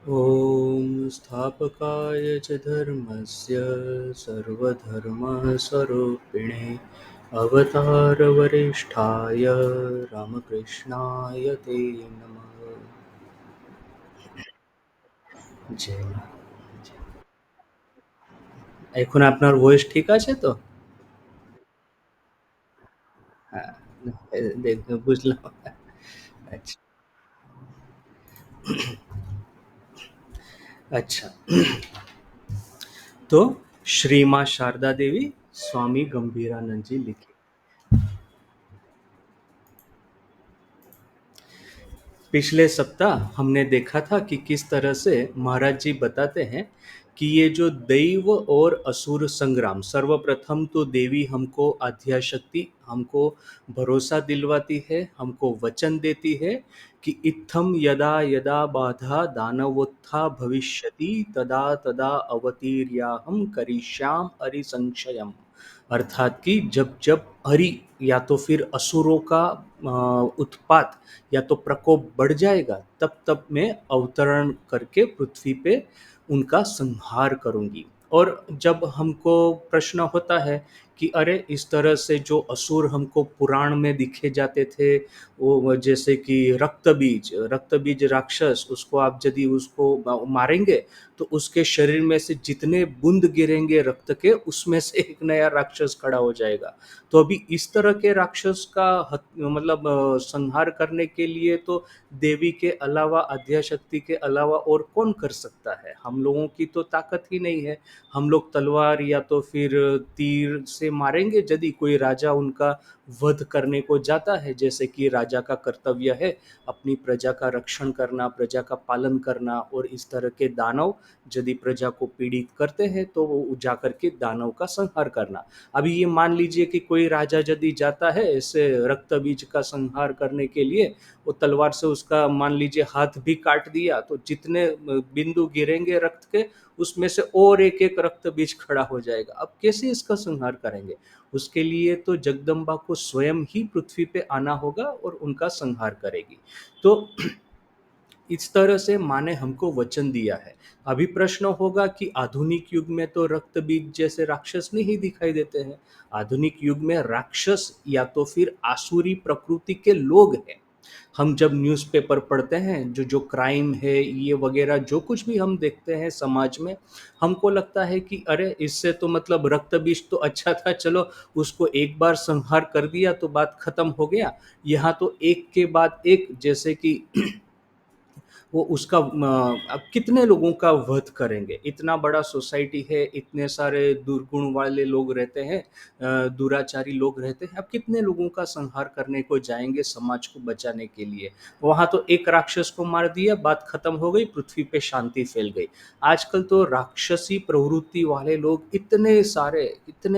ॐ स्थापकाय च धर्मस्य सर्वधर्मस्वरूपिणे अवतारवरिष्ठाय रामकृष्णाय ते नमः। জয় মা। এখন আপনার ভয়েস ঠিক আছে তো? হ্যাঁ, বুঝলাম। আচ্ছা, আচ্ছা। तो श्री माँ शारदा देवी स्वामी गंभीरानंद जी लिखे। पिछले सप्ताह हमने देखा था कि किस तरह से महाराज जी बताते हैं कि ये जो दैव और असुर संग्राम, सर्वप्रथम तो देवी हमको आद्याशक्ति हमको भरोसा दिलवाती है, हमको वचन देती है कि इत्थम यदा यदा बाधा दानवोत्था भविष्यति तदा तदा अवतीर्याहम करिष्याम अरिसंशयम। अर्थात कि जब जब हरि या तो फिर असुरों का उत्पात या तो प्रकोप बढ़ जाएगा, तब तब मैं अवतरण करके पृथ्वी पे उनका संहार करूंगी। और जब हमको प्रश्न होता है कि अरे इस तरह से जो असुर हमको पुराण में दिखे जाते थे, वो जैसे कि रक्त बीज राक्षस, उसको आप यदि उसको मारेंगे तो उसके शरीर में से जितने बूंद गिरेंगे रक्त के, उसमें से एक नया राक्षस खड़ा हो जाएगा। तो अभी इस तरह के राक्षस का मतलब संहार करने के लिए तो देवी के अलावा, आद्याशक्ति के अलावा और कौन कर सकता है? हम लोगों की तो ताकत ही नहीं है। हम लोग तलवार या तो फिर तीर से मारेंगे यदि कोई राजा उनका वध करने को जाता है, जैसे कि राजा का कर्तव्य है अपनी प्रजा का रक्षण करना, प्रजा का पालन करना, और इस तरह के दानव यदि प्रजा को पीड़ित करते हैं तो वो जा करके दानव का संहार करना। अभी ये मान लीजिए कि कोई राजा यदि जाता है ऐसे रक्त बीज का संहार करने के लिए, वो तलवार से उसका मान लीजिए हाथ भी काट दिया, तो जितने बिंदु गिरेंगे रक्त के, उसमें से और एक एक रक्त बीज खड़ा हो जाएगा। अब कैसे इसका संहार करेंगे? उसके लिए तो जगदम्बा को स्वयं ही पृथ्वी पे आना होगा और उनका संहार करेगी। तो इस तरह से माँ ने हमको वचन दिया है। अभी प्रश्न होगा कि आधुनिक युग में तो रक्त बीज जैसे राक्षस नहीं दिखाई देते हैं। आधुनिक युग में राक्षस या तो फिर आसुरी प्रकृति के लोग हैं। हम जब न्यूज़पेपर पढ़ते हैं, जो जो क्राइम है ये वगैरह जो कुछ भी हम देखते हैं समाज में, हमको लगता है कि अरे इससे तो मतलब रक्त बीज तो अच्छा था, चलो उसको एक बार संहार कर दिया तो बात खत्म हो गया। यहाँ तो एक के बाद एक, जैसे कि वो उसका अब कितने लोगों का वध करेंगे? इतना बड़ा सोसाइटी है, इतने सारे दुर्गुण वाले लोग रहते हैं, दुराचारी लोग रहते हैं, अब कितने लोगों का संहार करने को जाएँगे समाज को बचाने के लिए? वहाँ तो एक राक्षस को मार दिया, बात खत्म हो गई, पृथ्वी पे शांति फैल गई। आजकल तो राक्षसी प्रवृत्ति वाले लोग इतने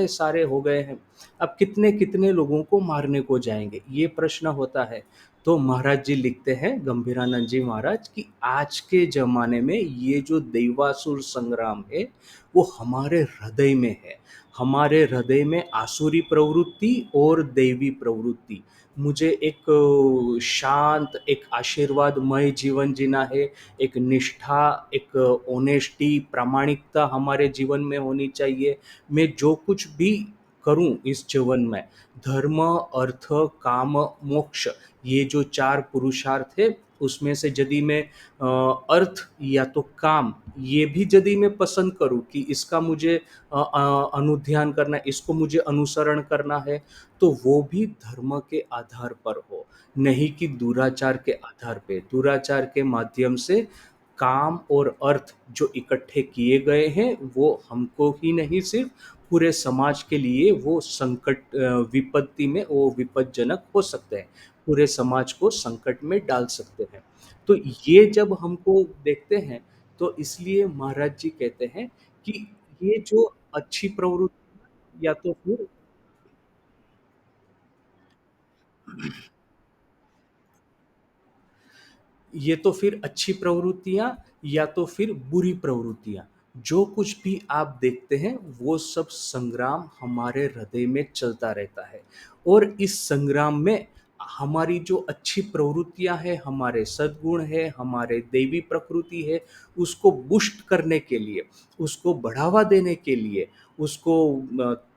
सारे हो गए हैं, अब कितने-कितने लोगों को मारने को जाएँगे? ये प्रश्न होता है। तो महाराज जी लिखते हैं, गंभीरानंद जी महाराज, कि आज के ज़माने में ये जो दैवासुर संग्राम है, वो हमारे हृदय में है। हमारे हृदय में आसुरी प्रवृत्ति और दैवी प्रवृत्ति। मुझे एक शांत, एक आशीर्वादमय जीवन जीना है, एक निष्ठा, एक ऑनेस्टी, प्रामाणिकता हमारे जीवन में होनी चाहिए। मैं जो कुछ भी करूँ इस जीवन में, धर्म, अर्थ, काम, मोक्ष, ये जो 4 पुरुषार्थ है, उसमें से यदि मैं अर्थ या तो काम, ये भी यदि मैं पसंद करूँ कि इसका मुझे अनुध्यान करना है, इसको मुझे अनुसरण करना है, तो वो भी धर्म के आधार पर हो, नहीं कि दुराचार के आधार पे। दुराचार के माध्यम से काम और अर्थ जो इकट्ठे किए गए हैं, वो हमको ही नहीं, सिर्फ़ पूरे समाज के लिए वो विपत्ति में वो विपज्जनक हो सकते हैं। पूरे समाज को संकट में डाल सकते हैं। तो ये जब हमको देखते हैं, तो इसलिए महाराज जी कहते हैं कि ये जो अच्छी प्रवृत्ति या तो फिर ये तो फिर अच्छी प्रवृत्तियाँ या तो फिर बुरी प्रवृत्तियाँ। जो कुछ भी आप देखते हैं, वो सब संग्राम हमारे हृदय में चलता रहता है। और इस संग्राम में हमारी जो अच्छी प्रवृत्तियां हैं, हमारे सद्गुण है, हमारे दैवी प्रकृति है, उसको बुस्ट करने के लिए, उसको बढ़ावा देने के लिए, उसको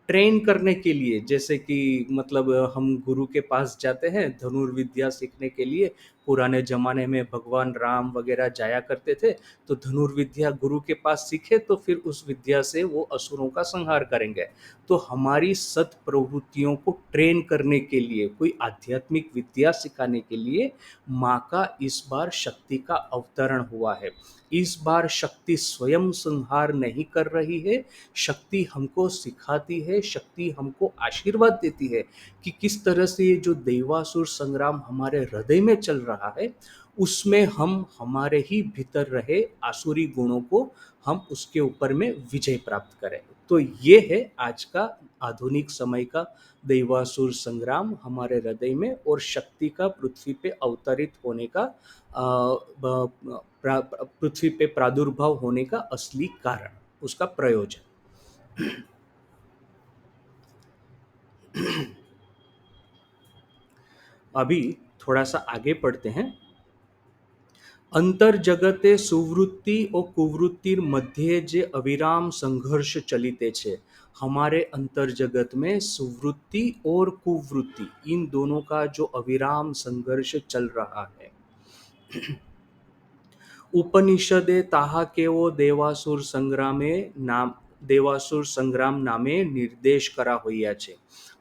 ट्रेन करने के लिए, जैसे कि मतलब हम गुरु के पास जाते हैं धनुर्विद्या सीखने के लिए। पुराने जमाने में भगवान राम वगैरह जाया करते थे, तो धनुर्विद्या गुरु के पास सीखे तो फिर उस विद्या से वो असुरों का संहार करेंगे। तो हमारी सत प्रवृत्तियों को ट्रेन करने के लिए, कोई आध्यात्मिक विद्या सिखाने के लिए माँ का इस बार शक्ति का अवतरण हुआ है। इस बार शक्ति स्वयं संहार नहीं कर रही है, शक्ति हमको सिखाती है, शक्ति हमको आशीर्वाद देती है कि किस तरह से ये जो देवासुर संग्राम हमारे हृदय में चल रहा है, उसमें हम हमारे ही भीतर रहे आसुरी गुणों को हम उसके ऊपर में विजय प्राप्त करें। तो ये है आज का आधुनिक समय का दैवासुर संग्राम हमारे हृदय में, और शक्ति का पृथ्वी पे अवतरित होने का पृथ्वी पे प्रादुर्भाव होने का असली कारण, उसका प्रयोजन। अभी थोड़ा सा आगे पढ़ते हैं। अंतर्जगते सुवृत्ति और कुवृत्तिर मध्य जे अविराम संघर्ष चलिते छे। हमारे अंतर्जगत में सुवृत्ति और कुवृत्ति, इन दोनों का जो अविराम संघर्ष चल रहा है। उपनिषदे ताहा केवो देवासुर संग्रामे नाम देवासुर संग्राम नामे निर्देश करा होया छे।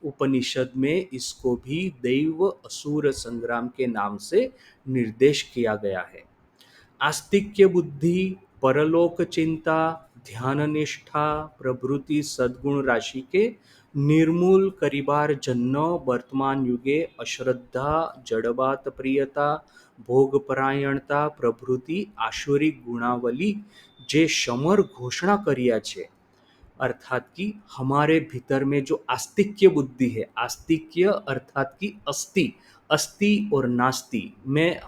उपनिषद में इसको भी दैव असुर संग्राम के नाम से निर्देश किया गया है। आस्तिक्य बुद्धि, परलोक चिंता, ध्यान निष्ठा प्रभृति सद्गुण राशि के निर्मूल करिबार जन्नो वर्तमान युगे अश्रद्धा, जड़बात प्रियता, भोगपरायणता प्रभृति आसुरी गुणावली जे समर घोषणा करिया छे। अर्थात कि हमारे भीतर में जो आस्तिक्य बुद्धि है, आस्तिक्य अर्थात कि अस्ति, अस्ति और नास्ति में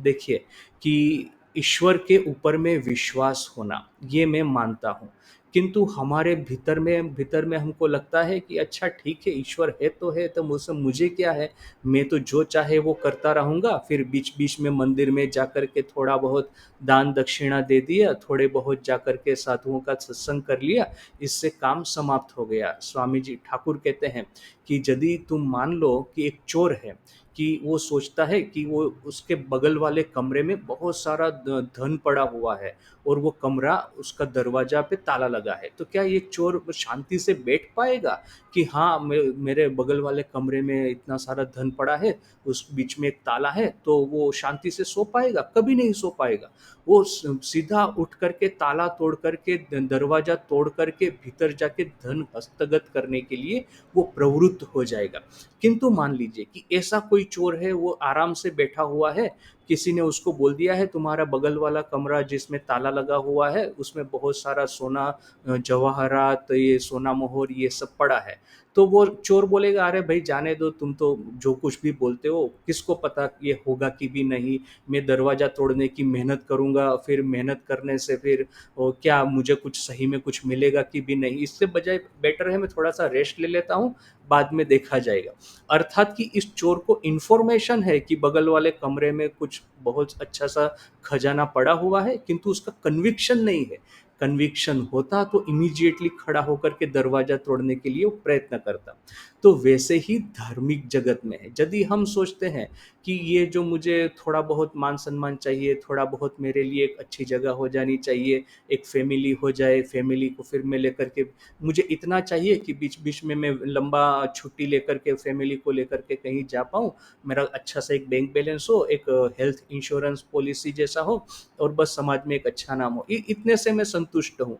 देखिए कि ईश्वर के ऊपर में विश्वास होना, ये मैं मानता हूँ। किंतु हमारे भीतर में हमको लगता है कि अच्छा ठीक है, ईश्वर है तो मुझसे मुझे क्या है, मैं तो जो चाहे वो करता रहूँगा। फिर बीच बीच में मंदिर में जाकर के थोड़ा बहुत दान दक्षिणा दे दिया, थोड़े बहुत जाकर के साधुओं का सत्संग कर लिया, इससे काम समाप्त हो गया। स्वामी जी ठाकुर कहते हैं कि यदि तुम मान लो कि एक चोर है, कि वो सोचता है कि वो उसके बगल वाले कमरे में बहुत सारा धन पड़ा हुआ है, और वो कमरा उसका दरवाजा पे ताला लगा है, तो क्या ये चोर शांति से बैठ पाएगा कि हाँ मेरे बगल वाले कमरे में इतना सारा धन पड़ा है, उस बीच में एक ताला है, तो वो शांति से सो पाएगा? कभी नहीं सो पाएगा। वो सीधा उठ करके ताला तोड़ करके, दरवाजा तोड़ करके भीतर जाके धन हस्तगत करने के लिए वो प्रवृत्त हो जाएगा। किंतु मान लीजिए कि ऐसा कोई चोर है, वो आराम से बैठा हुआ है, किसी ने उसको बोल दिया है तुम्हारा बगल वाला कमरा जिसमें ताला लगा हुआ है उसमें बहुत सारा सोना, जवाहरात, ये सोना मोहर ये सब पड़ा है। तो वो चोर बोलेगा अरे भाई जाने दो, तुम तो जो कुछ भी बोलते हो, किसको पता ये होगा कि भी नहीं। मैं दरवाज़ा तोड़ने की मेहनत करूँगा, फिर मेहनत करने से फिर क्या मुझे कुछ सही में कुछ मिलेगा कि भी नहीं। इससे बजाय बेटर है मैं थोड़ा सा रेस्ट ले लेता हूँ, बाद में देखा जाएगा। अर्थात कि इस चोर को इन्फॉर्मेशन है कि बगल वाले कमरे में कुछ बहुत अच्छा सा खजाना पड़ा हुआ है, किंतु उसका कन्विक्शन नहीं है। कन्विक्शन होता तो इमीडिएटली खड़ा होकर के दरवाजा तोड़ने के लिए वो प्रयत्न करता। तो वैसे ही धार्मिक जगत में है, यदि हम सोचते हैं कि ये जो मुझे थोड़ा बहुत मान सम्मान चाहिए, थोड़ा बहुत मेरे लिए एक अच्छी जगह हो जानी चाहिए, एक फैमिली हो जाए, फैमिली को फिर मैं लेकर के, मुझे इतना चाहिए कि बीच बीच में मैं लंबा छुट्टी लेकर के फैमिली को लेकर के कहीं जा पाऊँ, मेरा अच्छा सा एक बैंक बैलेंस हो, एक हेल्थ इंश्योरेंस पॉलिसी जैसा हो, और बस समाज में एक अच्छा नाम हो, इतने से मैं संतुष्ट हूँ।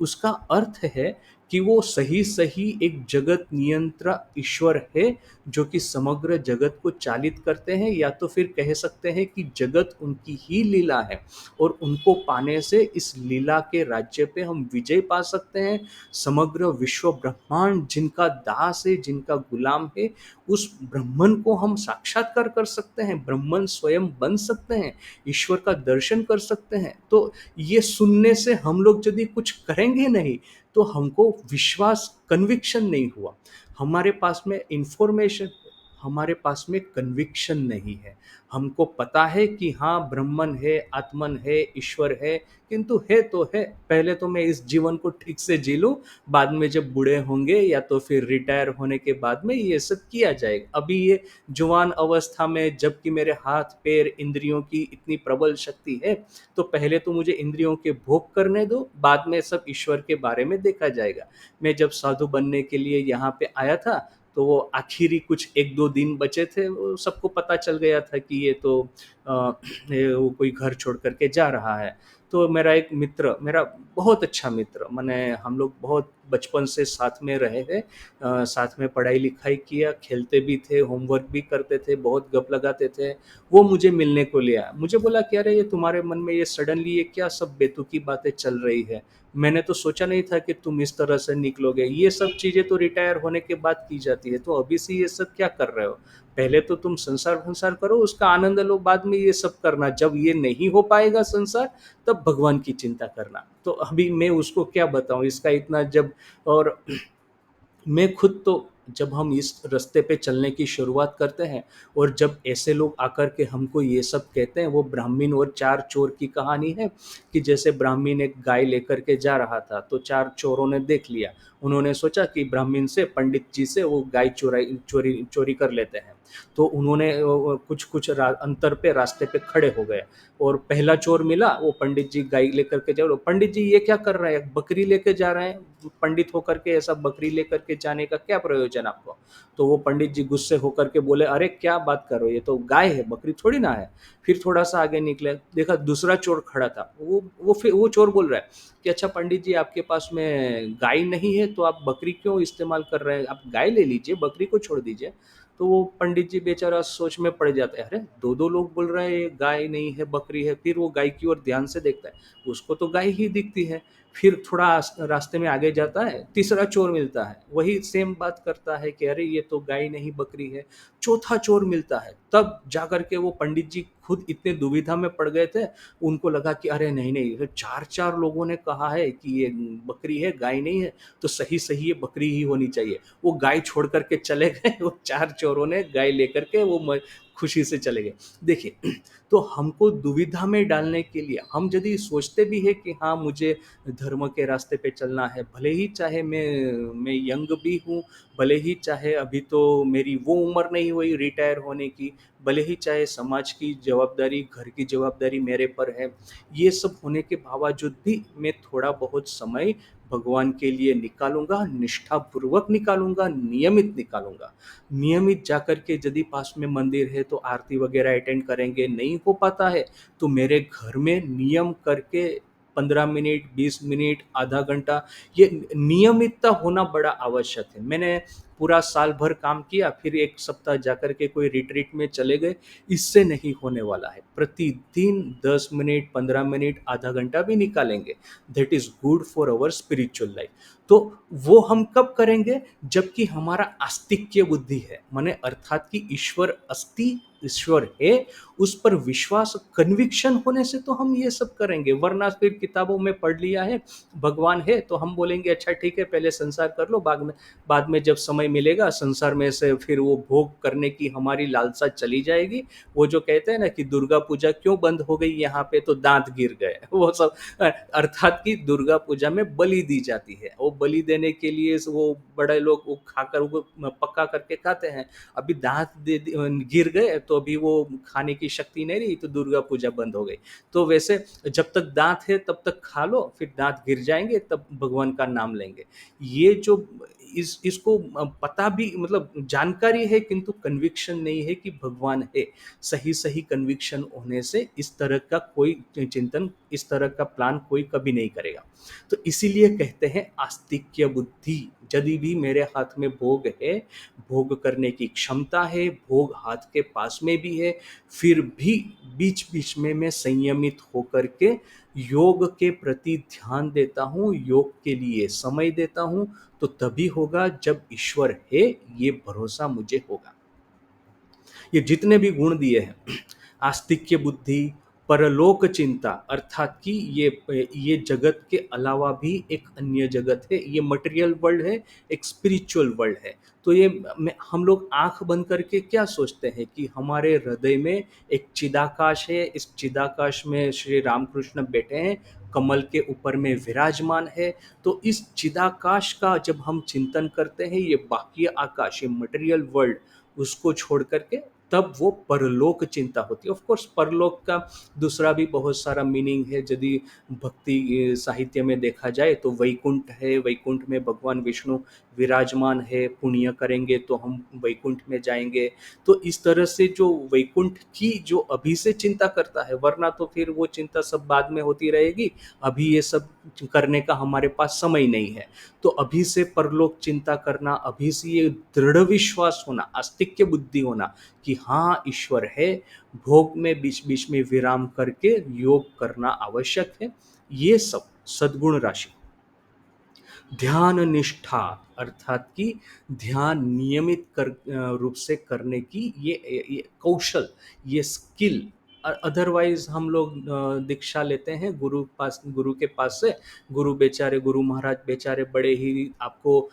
उसका अर्थ है कि वो सही सही एक जगत नियंत्रा ईश्वर है, जो कि समग्र जगत को चालित करते हैं, या तो फिर कह सकते हैं कि जगत उनकी ही लीला है, और उनको पाने से इस लीला के राज्य पे हम विजय पा सकते हैं। समग्र विश्व ब्रह्मांड जिनका दास है, जिनका गुलाम है, उस ब्रह्मन को हम साक्षात्कार कर सकते हैं, ब्रह्मन स्वयं बन सकते हैं, ईश्वर का दर्शन कर सकते हैं। तो ये सुनने से हम लोग यदि कुछ करेंगे नहीं, तो हमको विश्वास, कन्विक्शन नहीं हुआ, हमारे पास में इंफॉर्मेशन, हमारे पास में कन्विक्शन नहीं है। हमको पता है कि हाँ, ब्रह्मन है, आत्मन है, ईश्वर है, किंतु है तो है। पहले तो मैं इस जीवन को ठीक से जी लूँ, बाद में जब बूढ़े होंगे या तो फिर रिटायर होने के बाद में ये सब किया जाएगा। अभी ये जवान अवस्था में जबकि मेरे हाथ, पैर, इंद्रियों की इतनी प्रबल शक्ति है, तो पहले तो मुझे इंद्रियों के भोग करने दो, बाद में सब ईश्वर के बारे में देखा जाएगा। मैं जब साधु बनने के लिए यहाँ पे आया था, तो वो आखिरी कुछ 1-2 दिन बचे थे, वो सबको पता चल गया था कि ये तो वो कोई घर छोड़ कर के जा रहा है। तो मेरा एक मित्र, मेरा बहुत अच्छा मित्र, माने हम लोग बहुत बचपन से साथ में रहे हैं, साथ में पढ़ाई-लिखाई किया, खेलते भी थे, होमवर्क भी करते थे, बहुत गप लगाते थे। वो मुझे मिलने को ले आया। मुझे बोला कि अरे ये तुम्हारे मन में ये सडनली ये क्या सब बेतुकी बातें चल रही है? मैंने तो सोचा नहीं था कि तुम इस तरह से निकलोगे। ये सब चीज़ें तो रिटायर होने के बाद की जाती है, तो अभी से ये सब क्या कर रहे हो? पहले तो तुम संसार-वंसार करो, उसका आनंद लो, बाद में ये सब करना। जब ये नहीं हो पाएगा संसार, तब भगवान की चिंता करना। तो अभी मैं उसको क्या बताऊँ इसका इतना जब और मैं खुद तो जब हम इस रास्ते पे चलने की शुरुआत करते हैं और जब ऐसे लोग आकर के हमको ये सब कहते हैं, वो ब्राह्मण और 4 चोर की कहानी है कि जैसे ब्राह्मण एक गाय लेकर के जा रहा था, तो 4 चोरों ने देख लिया। उन्होंने सोचा कि ब्राह्मण से, पंडित जी से वो गाय चोरी चोरी कर लेते हैं। तो उन्होंने कुछ अंतर पे रास्ते पे खड़े हो गए और पहला चोर मिला, वो पंडित जी गाय लेकर के जा रहे, पंडित जी ये क्या कर रहे हैं, बकरी लेके जा रहे हैं, पंडित होकर के ऐसा बकरी लेकर के जाने का क्या प्रयोजन आपको? तो वो पंडित जी गुस्से होकर के बोले, अरे क्या बात कर रहे हो, ये तो गाय है, बकरी थोड़ी ना है। फिर थोड़ा सा आगे निकले, देखा दूसरा चोर खड़ा था, वो चोर बोल रहा है कि अच्छा पंडित जी, आपके पास में गाय नहीं है तो आप बकरी क्यों इस्तेमाल कर रहे हैं, आप गाय ले लीजिए, बकरी को छोड़ दीजिए। तो वो पंडित जी बेचारा सोच में पड़ जाता है, अरे दो दो लोग बोल रहे हैं ये गाय नहीं है बकरी है। फिर वो गाय की ओर ध्यान से देखता है, उसको तो गाय ही दिखती है। फिर थोड़ा रास्ते में आगे जाता है, तीसरा चोर मिलता है, वही सेम बात करता है कि अरे ये तो गाय नहीं बकरी है। चौथा चोर मिलता है, तब जाकर के वो पंडित जी खुद इतने दुविधा में पड़ गए थे, उनको लगा कि अरे नहीं नहीं, ये चार चार लोगों ने कहा है कि ये बकरी है, गाय नहीं है, तो सही सही ये बकरी ही होनी चाहिए। वो गाय छोड़ कर के चले गए, वो 4 चोरों ने गाय लेकर के वो खुशी से चले गए। देखिए, तो हमको दुविधा में डालने के लिए हम यदि सोचते भी हैं कि हाँ, मुझे धर्म के रास्ते पे चलना है, भले ही चाहे मैं यंग भी हूँ, भले ही चाहे अभी तो मेरी वो उम्र नहीं हुई रिटायर होने की, भले ही चाहे समाज की जवाबदारी, घर की जवाबदारी मेरे पर है। ये सब होने के बावजूद भी मैं थोड़ा बहुत समय भगवान के लिए निकालूँगा, निष्ठापूर्वक निकालूँगा, नियमित निकालूँगा। नियमित जाकर के यदि पास में मंदिर है तो आरती वगैरह अटेंड करेंगे, नहीं हो पाता है तो मेरे घर में नियम करके 15 मिनट, 20 मिनट, आधा घंटा, ये नियमितता होना बड़ा आवश्यक है। मैंने पूरा साल भर काम किया, फिर 1 सप्ताह जाकर के कोई रिट्रीट में चले गए, इससे नहीं होने वाला है। प्रतिदिन 10 मिनट, 15 मिनट, आधा घंटा भी निकालेंगे, that is good for our spiritual life. तो वो हम कब करेंगे? जबकि हमारा आस्तिक्य बुद्धि है, माने अर्थात कि ईश्वर अस्ति, ईश्वर है, उस पर विश्वास, कन्विक्शन होने से तो हम ये सब करेंगे। वरना फिर किताबों में पढ़ लिया है भगवान है, तो हम बोलेंगे अच्छा ठीक है, पहले संसार कर लो, बाद में जब समय मिलेगा संसार में से फिर वो भोग करने की हमारी लालसा चली जाएगी। वो जो कहते हैं ना कि दुर्गा पूजा क्यों बंद हो गई यहाँ पे, तो दांत गिर गए। वो सब अर्थात कि दुर्गा पूजा में बलि दी जाती है, वो बलि देने के लिए वो बड़े लोग वो खाकर वो पक्का करके खाते हैं। अभी दांत गिर गए तो अभी वो खाने की शक्ति नहीं रही, तो दुर्गा पूजा बंद हो गई। तो वैसे जब तक दांत है तब तक खा लो, फिर दांत गिर जाएंगे तब भगवान का नाम लेंगे। ये जो इसको पता भी, मतलब जानकारी है किंतु कन्विक्शन नहीं है कि भगवान है। सही सही कन्विक्शन होने से इस तरह का कोई चिंतन, इस तरह का प्लान कोई कभी नहीं करेगा। तो इसीलिए कहते हैं आस्तिक्य बुद्धि। यदि भी मेरे हाथ में भोग है, भोग करने की क्षमता है, भोग हाथ के पास में भी है, फिर भी बीच बीच में मैं संयमित होकर के योग के प्रति ध्यान देता हूँ, योग के लिए समय देता हूँ, तो तभी होगा जब ईश्वर है ये भरोसा मुझे होगा। ये जितने भी गुण दिए हैं, आस्तिक्य बुद्धि, परलोक चिंता अर्थात कि ये जगत के अलावा भी एक अन्य जगत है, ये मटेरियल वर्ल्ड है, एक स्पिरिचुअल वर्ल्ड है। तो ये हम लोग आंख बंद करके क्या सोचते हैं कि हमारे हृदय में एक चिदाकाश है, इस चिदाकाश में श्री रामकृष्ण बैठे हैं, कमल के ऊपर में विराजमान है। तो इस चिदाकाश का जब हम चिंतन करते हैं, ये बाह्य आकाश, ये मटेरियल वर्ल्ड, उसको छोड़ करके तब वो परलोक चिंता होती है। ऑफ कोर्स परलोक का दूसरा भी बहुत सारा मीनिंग है। यदि भक्ति साहित्य में देखा जाए तो वैकुंठ है, वैकुंठ में भगवान विष्णु विराजमान है, पुण्य करेंगे तो हम वैकुंठ में जाएंगे। तो इस तरह से जो वैकुंठ की जो अभी से चिंता करता है, वरना तो फिर वो चिंता सब बाद में होती रहेगी, अभी ये सब करने का हमारे पास समय नहीं है। तो अभी से परलोक चिंता करना, अभी से ये दृढ़ विश्वास होना, आस्तिक्य बुद्धि होना कि हाँ ईश्वर है, भोग में बीच बीच में विराम करके योग करना आवश्यक है, ये सब सद्गुण राशि। ध्यान निष्ठा अर्थात कि ध्यान नियमित रूप से करने की ये कौशल, ये स्किल। अदरवाइज हम लोग दीक्षा लेते हैं गुरु के पास से, गुरु महाराज बेचारे बड़े ही आपको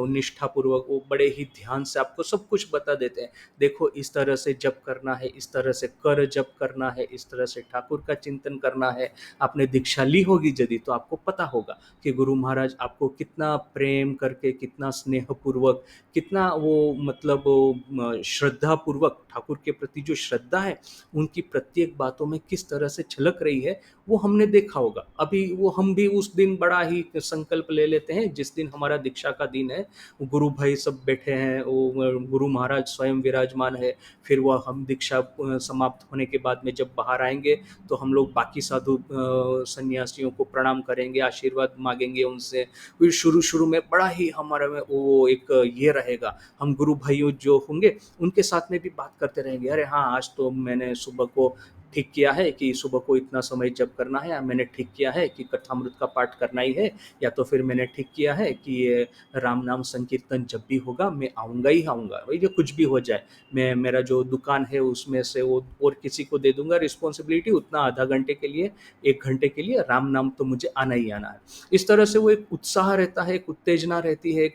निष्ठा पूर्वक, वो बड़े ही ध्यान से आपको सब कुछ बता देते हैं। देखो इस तरह से जप करना है, इस तरह से कर जप करना है, इस तरह से ठाकुर का चिंतन करना है। आपने दीक्षा ली होगी यदि तो आपको पता होगा कि गुरु महाराज आपको कितना प्रेम करके, कितना स्नेह पूर्वक, कितना वो मतलब श्रद्धा पूर्वक ठाकुर के प्रति जो श्रद्धा है, उनकी प्रत्येक बातों में किस तरह से छलक रही है, वो हमने देखा होगा। अभी वो हम भी उस दिन बड़ा ही संकल्प ले लेते हैं, जिस दिन हमारा दीक्षा का दिन है, गुरु भाई सब बैठे हैं, वो गुरु महाराज स्वयं विराजमान है। फिर वह हम दीक्षा समाप्त होने के बाद में जब बाहर आएंगे तो हम लोग बाकी साधु सन्यासियों को प्रणाम करेंगे, आशीर्वाद मांगेंगे उनसे। फिर शुरू शुरू में बड़ा ही हमारा में वो एक ये रहेगा, हम गुरु भाइयों जो होंगे उनके साथ में भी बात करते रहेंगे, अरे हाँ आज तो मैंने सुबह को ठीक किया है कि सुबह को इतना समय जप करना है, या मैंने ठीक किया है कि कथामृत का पाठ करना ही है, या तो फिर मैंने ठीक किया है कि ये राम नाम संकीर्तन जब भी होगा मैं आऊँगा ही आऊँगा, वही जो कुछ भी हो जाए, मैं मेरा जो दुकान है उसमें से वो और किसी को दे दूंगा रिस्पॉन्सिबिलिटी, उतना आधा घंटे के लिए, एक घंटे के लिए राम नाम तो मुझे आना ही आना है। इस तरह से वो एक उत्साह रहता है, एक उत्तेजना रहती है,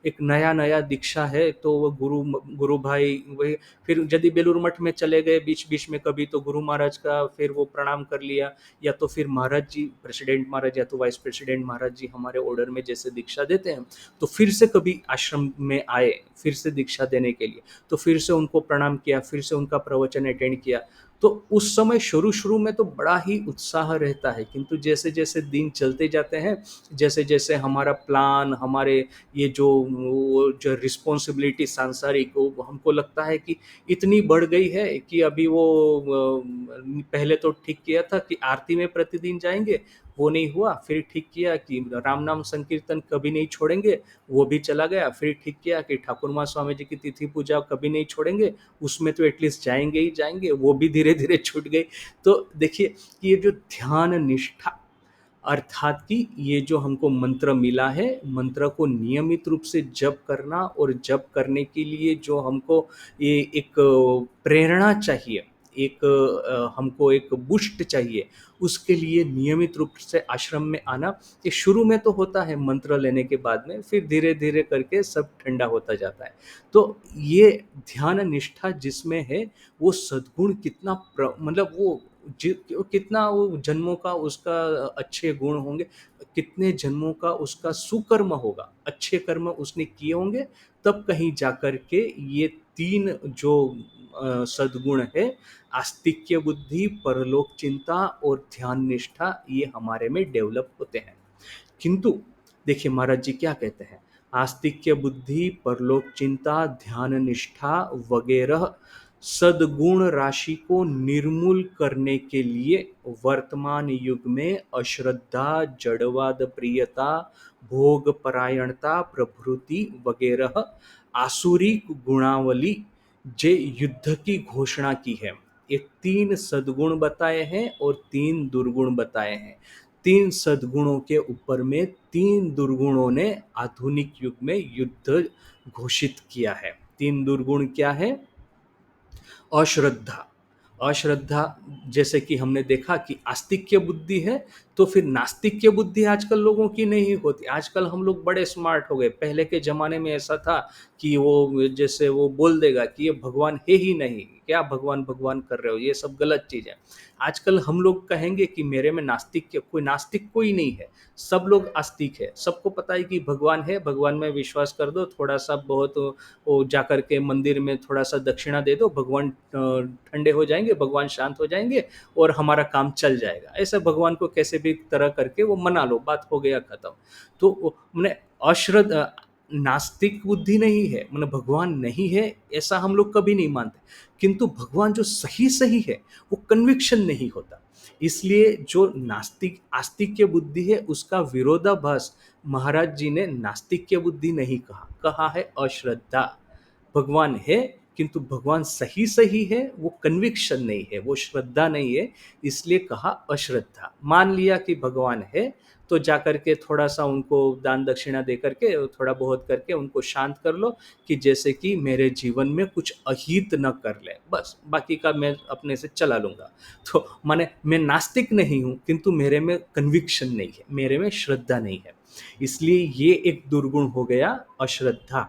एक नया नया दीक्षा है। तो वो गुरु भाई वही, फिर यदि बेलूर मठ में चले गए बीच बीच में कभी, तो गुरु महाराज का फिर वो प्रणाम कर लिया, या तो फिर महाराज जी, प्रेसिडेंट महाराज या तो वाइस प्रेसिडेंट महाराज जी हमारे ऑर्डर में जैसे दीक्षा देते हैं, तो फिर से कभी आश्रम में आए फिर से दीक्षा देने के लिए, तो फिर से उनको प्रणाम किया, फिर से उनका प्रवचन अटेंड किया। तो उस समय शुरू शुरू में तो बड़ा ही उत्साह रहता है, किंतु जैसे जैसे दिन चलते जाते हैं, जैसे जैसे हमारा प्लान, हमारे ये जो रिस्पॉन्सिबिलिटी सांसारिक, वो हमको लगता है कि इतनी बढ़ गई है कि अभी वो पहले तो ठीक किया था कि आरती में प्रतिदिन जाएंगे, वो नहीं हुआ। फिर ठीक किया कि राम नाम संकीर्तन कभी नहीं छोड़ेंगे, वो भी चला गया। फिर ठीक किया कि ठाकुर माँ स्वामी जी की तिथि पूजा कभी नहीं छोड़ेंगे, उसमें तो एटलीस्ट जाएंगे ही जाएंगे, वो भी धीरे धीरे छूट गई। तो देखिए कि ये जो ध्यान निष्ठा अर्थात कि ये जो हमको मंत्र मिला है, मंत्र को नियमित रूप से जप करना, और जप करने के लिए जो हमको ये एक प्रेरणा चाहिए, एक हमको एक बूस्ट चाहिए, उसके लिए नियमित रूप से आश्रम में आना। ये शुरू में तो होता है मंत्र लेने के बाद में, फिर धीरे धीरे करके सब ठंडा होता जाता है। तो ये ध्यान निष्ठा जिसमें है, वो सद्गुण कितना मतलब वो कितना वो जन्मों का उसका अच्छे गुण होंगे, कितने जन्मों का उसका सुकर्म होगा, अच्छे कर्म उसने किए होंगे, तब कहीं जाकर के ये तीन जो सद्गुण है, आस्तिक्य बुद्धि, परलोक चिंता और ध्यान निष्ठा, ये हमारे में डेवलप होते हैं। किंतु देखिए महाराज जी क्या कहते हैं, आस्तिक्य बुद्धि, परलोक चिंता, ध्यान निष्ठा वगैरह सद्गुण राशि को निर्मूल करने के लिए वर्तमान युग में अश्रद्धा, जड़वाद प्रियता, भोग परायणता प्रभृति वगैरह आसुरी गुणावली जे युद्ध की घोषणा की है। ये तीन सद्गुण बताए हैं और तीन दुर्गुण बताए हैं। तीन सद्गुणों के ऊपर में तीन दुर्गुणों ने आधुनिक युग में युद्ध घोषित किया है। तीन दुर्गुण क्या है? अश्रद्धा। अश्रद्धा, जैसे कि हमने देखा कि आस्तिक्य बुद्धि है, तो फिर नास्तिक्य बुद्धि आजकल लोगों की नहीं होती। आजकल हम लोग बड़े स्मार्ट हो गए। पहले के ज़माने में ऐसा था कि वो जैसे वो बोल देगा कि ये भगवान है ही नहीं, क्या भगवान भगवान कर रहे हो, ये सब गलत चीज़ है। आजकल हम लोग कहेंगे कि मेरे में नास्तिक कोई नास्तिक कोई नहीं है, सब लोग आस्तिक है। सबको पता है कि भगवान है, भगवान में विश्वास कर दो, थोड़ा सा बहुत वो जाकर के मंदिर में थोड़ा सा दक्षिणा दे दो, भगवान ठंडे हो जाएंगे, भगवान शांत हो जाएंगे और हमारा काम चल जाएगा। ऐसे भगवान को कैसे भी तरह करके वो मना लो, बात हो गया खत्म। तो मैंने अश्रद्धा, नास्तिक बुद्धि नहीं है, मैंने भगवान नहीं है ऐसा हम लोग कभी नहीं मानते, किंतु भगवान जो सही सही है वो कन्विक्शन नहीं होता। इसलिए जो नास्तिक आस्तिक्य बुद्धि है उसका विरोधाभास महाराज जी ने नास्तिक्य बुद्धि नहीं कहा, कहा है अश्रद्धा। भगवान है, किंतु भगवान सही सही है, वो कन्विक्शन नहीं है, वो श्रद्धा नहीं है, इसलिए कहा अश्रद्धा। मान लिया कि भगवान है, तो जाकर के थोड़ा सा उनको दान दक्षिणा दे करके थोड़ा बहुत करके उनको शांत कर लो, कि जैसे कि मेरे जीवन में कुछ अहित न कर ले, बस बाकी का मैं अपने से चला लूंगा। तो माने मैं नास्तिक नहीं हूं, किंतु मेरे में कन्विक्शन नहीं है, मेरे में श्रद्धा नहीं है, इसलिए ये एक दुर्गुण हो गया, अश्रद्धा।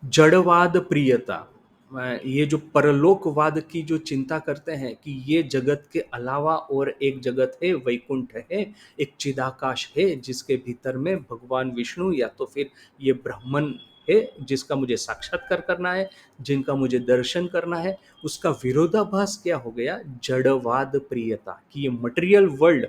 जड़वाद प्रियता, ये जो परलोकवाद की जो चिंता करते हैं कि ये जगत के अलावा और एक जगत है, वैकुंठ है, एक चिदाकाश है जिसके भीतर में भगवान विष्णु या तो फिर ये ब्राह्मण है जिसका मुझे साक्षात्कार करना है, जिनका मुझे दर्शन करना है, उसका विरोधाभास क्या हो गया, जड़वाद प्रियता, कि ये मटेरियल वर्ल्ड,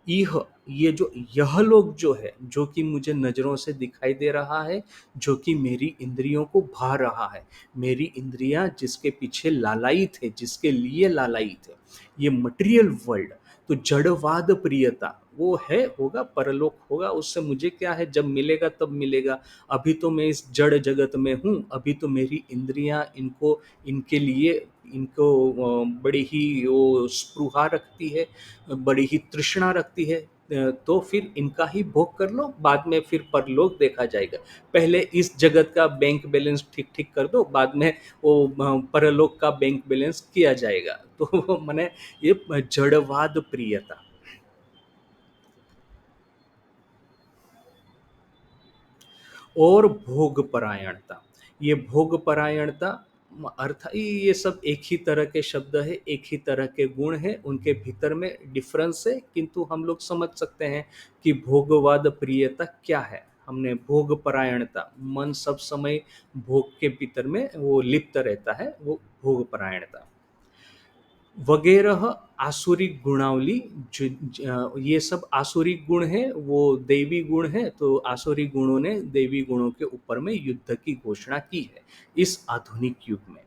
यह ये जो यह लोग जो है, जो कि मुझे नज़रों से दिखाई दे रहा है, जो कि मेरी इंद्रियों को भा रहा है, मेरी इंद्रियां जिसके पीछे लालायित है, जिसके लिए लालायित है, ये मटेरियल वर्ल्ड। तो जड़वाद प्रियता वो है, होगा परलोक होगा, उससे मुझे क्या है, जब मिलेगा तब मिलेगा। अभी तो मैं इस जड़ जगत में हूँ, अभी तो मेरी इंद्रियां इनको, इनके लिए, इनको बड़ी ही वो स्पृहा रखती है, बड़ी ही तृष्णा रखती है। तो फिर इनका ही भोग कर लो, बाद में फिर परलोक देखा जाएगा। पहले इस जगत का बैंक बैलेंस ठीक ठीक कर दो, बाद में वो परलोक का बैंक बैलेंस किया जाएगा। तो मैंने ये जड़वाद प्रियता और भोग परायणता, ये भोग परायणता अर्थ ये सब एक ही तरह के शब्द है, एक ही तरह के गुण है, उनके भीतर में डिफरेंस है, किंतु हम लोग समझ सकते हैं कि भोगवाद प्रियता क्या है। हमने भोग परायणता, मन सब समय भोग के भीतर में वो लिप्त रहता है, वो भोग परायणता वगैरह आसुरिक गुणावली। ये सब आसुरिक गुण है, वो दैवी गुण है, तो आसुरिक गुणों ने दैवी गुणों के ऊपर में युद्ध की घोषणा की है इस आधुनिक युग में।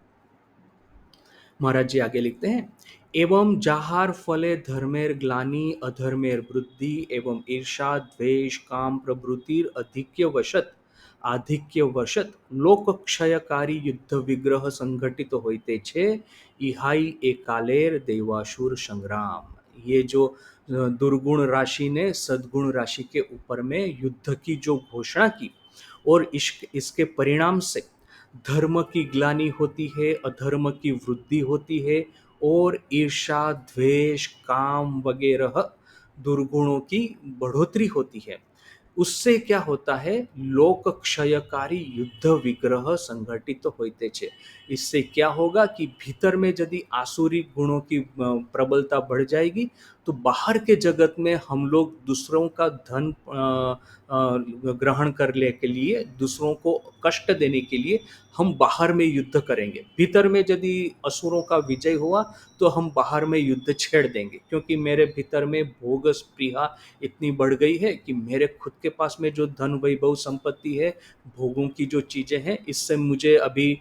महाराज जी आगे लिखते हैं, एवं जाहार फले धर्मेर ग्लानि अधर्मेर वृद्धि एवं ईर्षा द्वेष काम प्रभृतिर आधिक्य वशत लोक क्षयकारी युद्ध विग्रह संघटित होते छे, इहाई एकालेर देवासुर संग्राम। ये जो दुर्गुण राशि ने सद्गुण राशि के ऊपर में युद्ध की जो घोषणा की, और इसके परिणाम से धर्म की ग्लानि होती है, अधर्म की वृद्धि होती है, और ईर्षा द्वेष काम वगैरह दुर्गुणों की बढ़ोतरी होती है। उससे क्या होता है, लोक क्षयकारी युद्ध विग्रह संघटित होते छे। इससे क्या होगा कि भीतर में यदि आसुरी गुणों की प्रबलता बढ़ जाएगी, तो बाहर के जगत में हम लोग दूसरों का धन ग्रहण करने के लिए, दूसरों को कष्ट देने के लिए हम बाहर में युद्ध करेंगे। भीतर में यदि असुरों का विजय हुआ, तो हम बाहर में युद्ध छेड़ देंगे, क्योंकि मेरे भीतर में भोग स्पृहा इतनी बढ़ गई है कि मेरे खुद के पास में जो धन वैभव संपत्ति है, भोगों की जो चीज़ें हैं, इससे मुझे अभी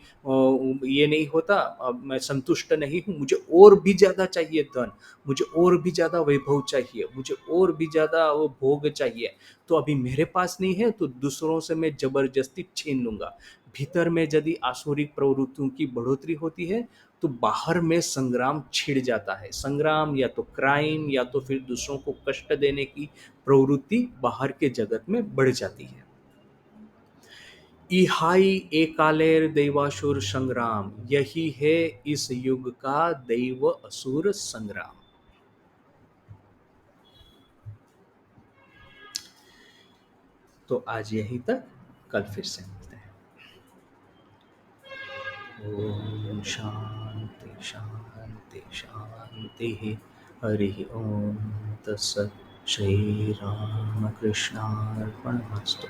ये नहीं होता, अब मैं संतुष्ट नहीं हूँ, मुझे और भी ज़्यादा चाहिए धन, मुझे और भी ज़्यादा वैभव चाहिए, मुझे और भी ज़्यादा वो भोग चाहिए। तो अभी मेरे पास नहीं है, तो दूसरों से मैं जबरदस्ती छीन लूंगा। भीतर में यदि आसुरिक प्रवृत्तियों की बढ़ोतरी होती है, तो बाहर में संग्राम छिड़ जाता है। संग्राम या तो क्राइम, या तो फिर दूसरों को कष्ट देने की प्रवृत्ति बाहर के जगत में बढ़ जाती है। इहाई एकालेर दैवासुर संग्राम, यही है इस युग का दैव असुर संग्राम। तो आज यहीं तक, कल फिर से मिलते हैं। ओम शांति शांति शांति। हरि ओम तत्सत। श्री राम कृष्णार्पणमस्तु।